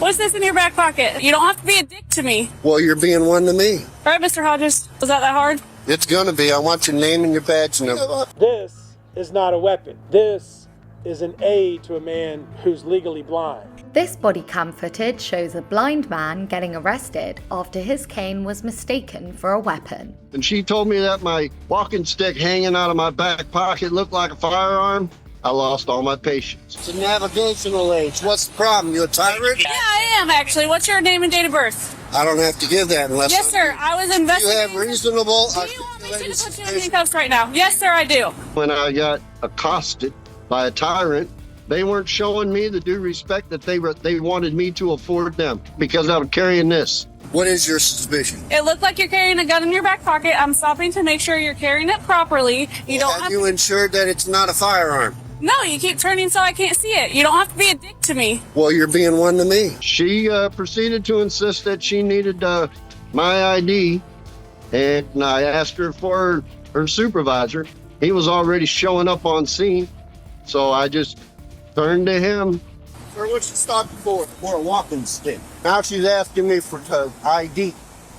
What's this in your back pocket? You don't have to be a dick to me. Well, you're being one to me. All right, Mr. Hodges. Was that hard? It's gonna be. I want your name and your badge number. This is not a weapon. This is an aid to a man who's legally blind. This body cam footage shows a blind man getting arrested after his cane was mistaken for a weapon. And she told me that my walking stick hanging out of my back pocket looked like a firearm. I lost all my patience. It's a navigational aid. What's the problem? You a tyrant? Yeah, I am actually. What's your name and date of birth? I don't have to give that unless. Yes, sir. I was investigating. You have reasonable. Do you want me to put you in handcuffs right now? Yes, sir, I do. When I got accosted by a tyrant, they weren't showing me the due respect that they wanted me to afford them because I'm carrying this. What is your suspicion? It looked like you're carrying a gun in your back pocket. I'm stopping to make sure you're carrying it properly. You don't have you ensured that it's not a firearm? No, you keep turning so I can't see it. You don't have to be a dick to me. Well, you're being one to me. She proceeded to insist that she needed my ID, and I asked her for her supervisor. He was already showing up on scene, so I just turned to him. Sir, what's she stopping for? For a walking stick. Now she's asking me for ID.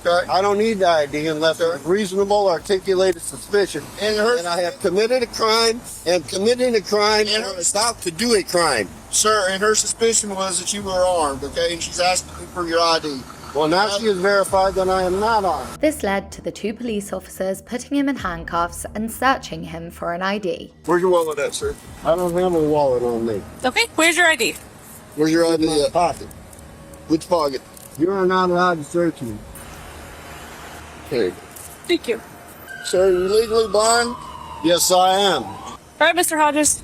Okay. I don't need the ID unless there's reasonable articulated suspicion. And I have committed a crime, and committing a crime, and about to do a crime. Sir, and her suspicion was that you were armed, okay? And she's asking you for your ID. Well, now she has verified that I am not armed. This led to the two police officers putting him in handcuffs and searching him for an ID. Where's your wallet at, sir? I don't have a wallet on me. Okay, where's your ID? Where's your ID at? Pocket. Which pocket? You are not allowed to search me. Okay. Thank you. Sir, you legally blind? Yes, I am. All right, Mr. Hodges.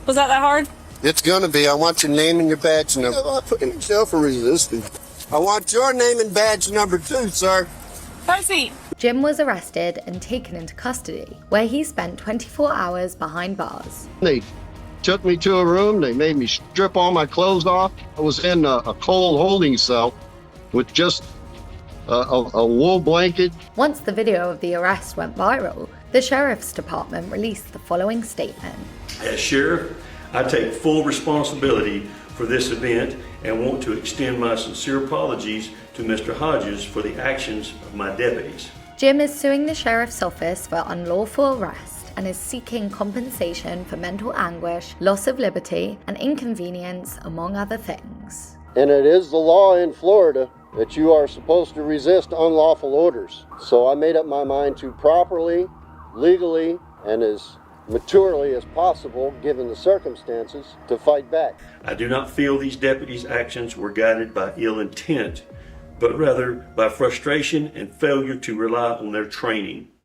Was that hard? It's gonna be. I want your name and your badge number. I put in jail for resisting. I want your name and badge number too, sir. Have a seat. Jim was arrested and taken into custody, where he spent 24 hours behind bars. They took me to a room. They made me strip all my clothes off. I was in a cold holding cell with just a wool blanket. Once the video of the arrest went viral, the Sheriff's Department released the following statement. As Sheriff, I take full responsibility for this event and want to extend my sincere apologies to Mr. Hodges for the actions of my deputies. Jim is suing the Sheriff's Office for unlawful arrest and is seeking compensation for mental anguish, loss of liberty, and inconvenience, among other things. And it is the law in Florida that you are supposed to resist unlawful orders. So I made up my mind to properly, legally, and as maturely as possible, given the circumstances, to fight back. I do not feel these deputies' actions were guided by ill intent, but rather by frustration and failure to rely on their training.